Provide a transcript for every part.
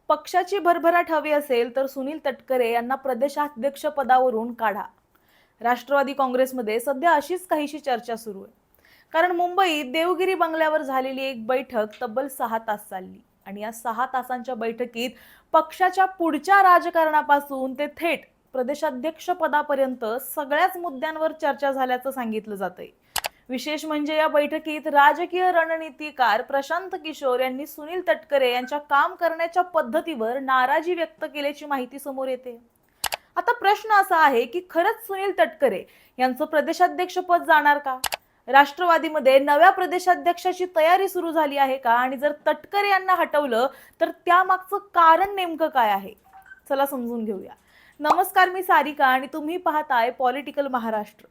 पक्षाची भरभराट हवी असेल तर सुनील तटकरे यांना प्रदेशाध्यक्ष पदावरून काढा. राष्ट्रवादी काँग्रेसमध्ये सध्या अशीच काहीशी चर्चा सुरू आहे. कारण मुंबईत देवगिरी बंगल्यावर झालेली एक बैठक तब्बल 6 तास चालली आणि या 6 तासांच्या बैठकीत पक्षाच्या पुढच्या राजकारणापासून ते थेट प्रदेशाध्यक्ष पदापर्यंत सगळ्याच मुद्द्यांवर चर्चा झाल्याचं सांगितलं जातंय. विशेष म्हणजे या बैठकीत राजकीय रणनीतिकार प्रशांत किशोर यांनी सुनील तटकरे यांच्या काम करण्याच्या पद्धतीवर नाराजी व्यक्त केल्याची माहिती समोर येते. आता प्रश्न असा आहे की खरंच सुनील तटकरे यांचं प्रदेशाध्यक्ष पद जाणार का? राष्ट्रवादीमध्ये नव्या प्रदेशाध्यक्षाची तयारी सुरू झाली आहे का? आणि जर तटकरे यांना हटवलं तर त्यामागचं कारण नेमकं काय आहे? चला समजून घेऊया. नमस्कार, मी सारिका आणि तुम्ही पाहताय पॉलिटिकल महाराष्ट्र.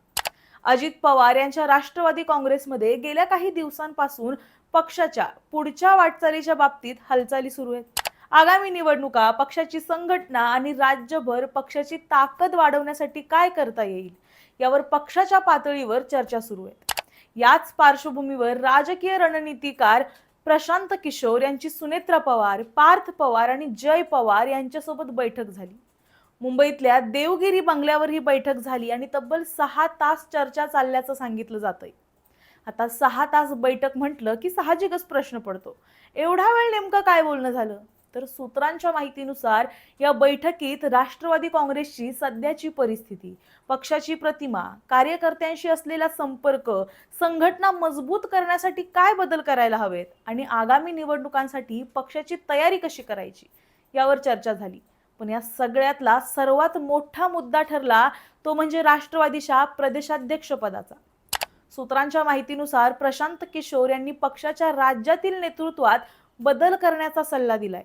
अजित पवार यांच्या राष्ट्रवादी काँग्रेसमध्ये गेल्या काही दिवसांपासून पक्षाच्या पुढच्या वाटचालीच्या बाबतीत हालचाली सुरू आहेत. आगामी निवडणुका, पक्षाची संघटना आणि राज्यभर पक्षाची ताकद वाढवण्यासाठी काय करता येईल यावर पक्षाच्या पातळीवर चर्चा सुरू आहे. याच पार्श्वभूमीवर राजकीय रणनीतिकार प्रशांत किशोर यांची सुनेत्रा पवार, पार्थ पवार आणि जय पवार यांच्यासोबत बैठक झाली. मुंबईतल्या देवगिरी बंगल्यावर ही बैठक झाली आणि तब्बल 6 तास चर्चा चालल्याचं सांगितलं जातंय. आता 6 तास बैठक म्हटलं की साहजिकच प्रश्न पडतो, एवढा वेळ नेमकं काय बोलणं झालं? तर सूत्रांच्या माहितीनुसार या बैठकीत राष्ट्रवादी काँग्रेसची सध्याची परिस्थिती, पक्षाची प्रतिमा, कार्यकर्त्यांशी असलेला संपर्क, संघटना मजबूत करण्यासाठी काय बदल करायला हवेत आणि आगामी निवडणुकांसाठी पक्षाची तयारी कशी करायची यावर चर्चा झाली. पण या सगळ्यातला सर्वात मोठा मुद्दा ठरला तो म्हणजे राष्ट्रवादीच्या प्रदेशाध्यक्ष पदाचा. सूत्रांच्या माहितीनुसार प्रशांत किशोर यांनी पक्षाच्या राज्यातील नेतृत्वात बदल करण्याचा सल्ला दिलाय.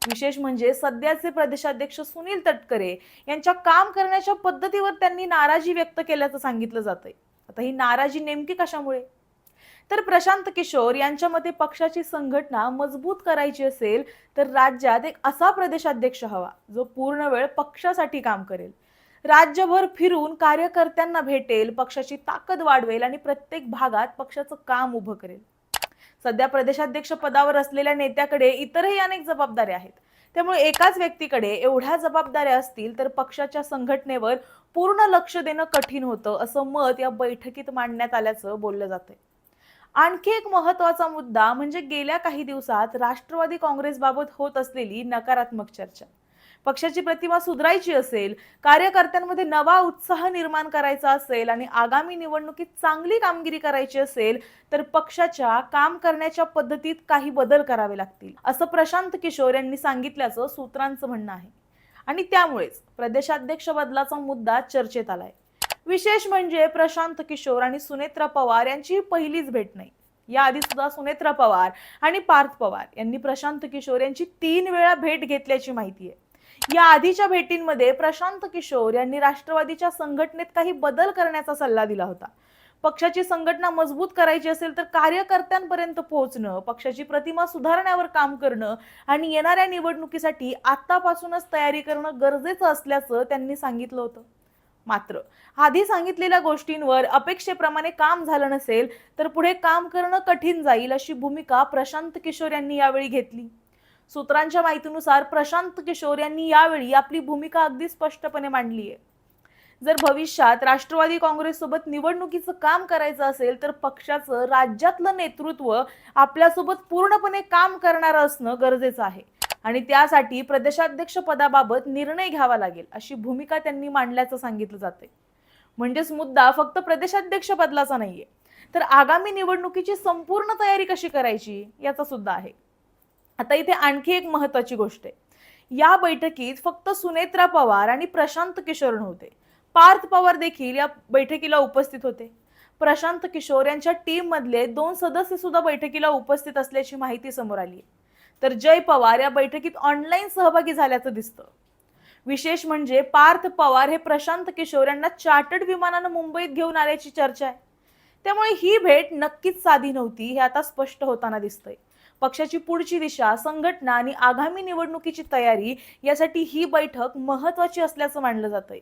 विशेष म्हणजे सध्याचे प्रदेशाध्यक्ष सुनील तटकरे यांच्या काम करण्याच्या पद्धतीवर त्यांनी नाराजी व्यक्त केल्याचं सांगितलं जातंय. आता ही नाराजी नेमकी कशामुळे? तर प्रशांत किशोर यांच्या मते पक्षाची संघटना मजबूत करायची असेल तर राज्यात एक असा प्रदेशाध्यक्ष हवा जो पूर्ण वेळ पक्षासाठी काम करेल, राज्यभर फिरून कार्यकर्त्यांना भेटेल, पक्षाची ताकद वाढवेल आणि प्रत्येक भागात पक्षाचं काम उभं करेल. सध्या प्रदेशाध्यक्ष पदावर असलेल्या नेत्याकडे इतरही अनेक जबाबदाऱ्या आहेत. त्यामुळे एकाच व्यक्तीकडे एवढ्या जबाबदाऱ्या असतील तर पक्षाच्या संघटनेवर पूर्ण लक्ष देणं कठीण होतं, असं मत या बैठकीत मांडण्यात आल्याचं बोललं जातंय. आणखी एक महत्त्वाचा मुद्दा म्हणजे गेल्या काही दिवसात राष्ट्रवादी काँग्रेसबाबत होत असलेली नकारात्मक चर्चा. पक्षाची प्रतिमा सुधारायची असेल, कार्यकर्त्यांमध्ये नवा उत्साह निर्माण करायचा असेल आणि आगामी निवडणुकीत चांगली कामगिरी करायची असेल तर पक्षाच्या काम करण्याच्या पद्धतीत काही बदल करावे लागतील, असं प्रशांत किशोर यांनी सांगितल्याचं सूत्रांचं म्हणणं आहे. आणि त्यामुळेच प्रदेशाध्यक्ष बदलाचा मुद्दा चर्चेत आलाय. विशेष म्हणजे प्रशांत किशोर आणि सुनेत्रा पवार यांची पहिलीच भेट नाही. याआधी सुद्धा सुनेत्रा पवार आणि पार्थ पवार यांनी प्रशांत किशोर यांची 3 वेळा भेट घेतल्याची माहिती आहे. या आधीच्या भेटींमध्ये प्रशांत किशोर यांनी राष्ट्रवादीच्या संघटनेत काही बदल करण्याचा सल्ला दिला होता. पक्षाची संघटना मजबूत करायची असेल तर कार्यकर्त्यांपर्यंत पोहोचणं, पक्षाची प्रतिमा सुधारण्यावर काम करणं आणि येणाऱ्या निवडणुकीसाठी आतापासूनच तयारी करणं गरजेचं असल्याचं त्यांनी सांगितलं होतं. मात्र आधी सांगितलेल्या गोष्टींवर अपेक्षेप्रमाणे काम झालं नसेल तर पुढे काम करणं कठीण जाईल, अशी भूमिका प्रशांत किशोर यांनी यावेळी घेतली. सूत्रांच्या माहितीनुसार प्रशांत किशोर यांनी यावेळी आपली भूमिका अगदी स्पष्टपणे मांडली आहे. जर भविष्यात राष्ट्रवादी काँग्रेससोबत निवडणुकीचं काम करायचं असेल तर पक्षाचं राज्यातलं नेतृत्व आपल्यासोबत पूर्णपणे काम करणारं असणं गरजेचं आहे आणि त्यासाठी प्रदेशाध्यक्ष पदाबाबत निर्णय घ्यावा लागेल, अशी भूमिका त्यांनी मांडल्याचं सांगितलं जाते. म्हणजेच मुद्दा फक्त प्रदेशाध्यक्ष बदलाचा नाहीये, तर आगामी निवडणुकीची संपूर्ण तयारी कशी करायची याचा सुद्धा आहे. आता इथे आणखी एक महत्त्वाची गोष्ट आहे. या बैठकीत फक्त सुनेत्रा पवार आणि प्रशांत किशोर नव्हते, पार्थ पवार देखील या बैठकीला उपस्थित होते. प्रशांत किशोर यांच्या टीम मधले 2 सदस्य सुद्धा बैठकीला उपस्थित असल्याची माहिती समोर आली. तर जय पवार या बैठकीत ऑनलाईन सहभागी झाल्याचं दिसतं. विशेष म्हणजे पार्थ पवार हे प्रशांत किशोर यांना चार्टर्ड विमानानं मुंबईत घेऊन आल्याची चर्चा आहे. त्यामुळे ही भेट नक्कीच साधी नव्हती हे आता स्पष्ट होताना दिसतंय. पक्षाची पुढची दिशा, संघटना आणि आगामी निवडणुकीची तयारी यासाठी ही बैठक महत्त्वाची असल्याचं मानलं जातंय.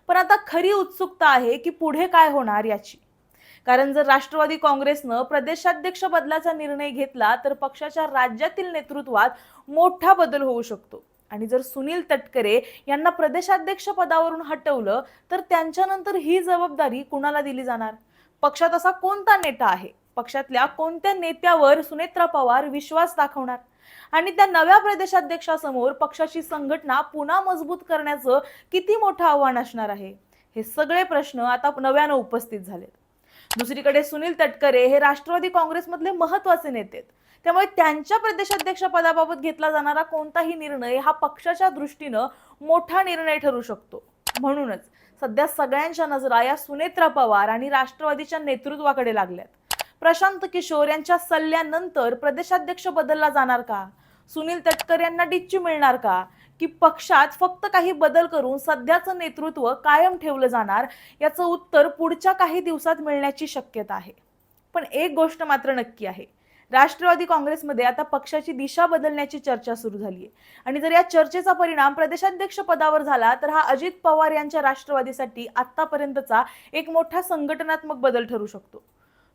पण आता खरी उत्सुकता आहे की पुढे काय होणार याची. कारण जर राष्ट्रवादी काँग्रेसनं प्रदेशाध्यक्ष बदलाचा निर्णय घेतला तर पक्षाच्या राज्यातील नेतृत्वात मोठा बदल होऊ शकतो. आणि जर सुनील तटकरे यांना प्रदेशाध्यक्ष पदावरून हटवलं तर त्यांच्यानंतर ही जबाबदारी कुणाला दिली जाणार? पक्षात असा कोणता नेता आहे, पक्षातल्या कोणत्या नेत्यावर सुनेत्रा पवार विश्वास दाखवणार? आणि त्या नव्या प्रदेशाध्यक्षासमोर पक्षाची संघटना पुन्हा मजबूत करण्याचं किती मोठं आव्हान असणार आहे? हे सगळे प्रश्न आता नव्यानं उपस्थित झालेत. दुसरीकडे सुनील तटकरे हे राष्ट्रवादी काँग्रेसमधले महत्त्वाचे नेते आहेत. त्यामुळे त्यांच्या प्रदेशाध्यक्ष पदाबाबत घेतला जाणारा कोणताही निर्णय हा पक्षाच्या दृष्टीनं मोठा निर्णय ठरू शकतो. म्हणूनच सध्या सगळ्यांच्या नजरा या सुनेत्रा पवार आणि राष्ट्रवादीच्या नेतृत्वाकडे लागल्यात. प्रशांत किशोर यांच्या सल्ल्यानंतर प्रदेशाध्यक्ष बदलला जाणार का? सुनील तटकरे यांना डिच्ची मिळणार का? की पक्षात फक्त काही बदल करून सध्याचं नेतृत्व कायम ठेवलं जाणार? याचं उत्तर पुढच्या काही दिवसात मिळण्याची शक्यता आहे. पण एक गोष्ट मात्र नक्की आहे, राष्ट्रवादी काँग्रेसमध्ये आता पक्षाची दिशा बदलण्याची चर्चा सुरू झाली आहे. आणि जर या चर्चेचा परिणाम प्रदेशाध्यक्ष पदावर झाला तर हा अजित पवार यांच्या राष्ट्रवादीसाठी आतापर्यंतचा एक मोठा संघटनात्मक बदल ठरू शकतो.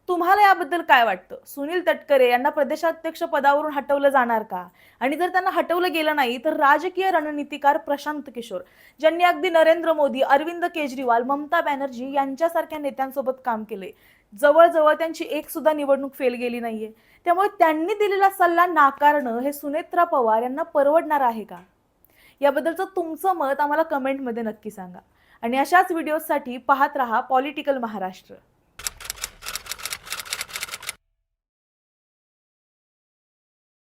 तुम्हाला याबद्दल काय वाटतं? सुनील तटकरे यांना प्रदेशाध्यक्ष पदावरून हटवलं जाणार का? आणि जर त्यांना हटवलं गेलं नाही तर राजकीय रणनीतिकार प्रशांत किशोर, ज्यांनी अगदी नरेंद्र मोदी, अरविंद केजरीवाल, ममता बॅनर्जी यांच्यासारख्या नेत्यांसोबत काम केले, जवळजवळ त्यांची एक सुद्धा निवडणूक फेल गेली नाहीये, त्यामुळे त्यांनी दिलेला सल्ला नाकारणं हे सुनेत्रा पवार यांना परवडणार आहे का? याबद्दलचं तुमचं मत आम्हाला कमेंटमध्ये नक्की सांगा. आणि अशाच व्हिडिओसाठी पाहत रहा पॉलिटिकल महाराष्ट्र.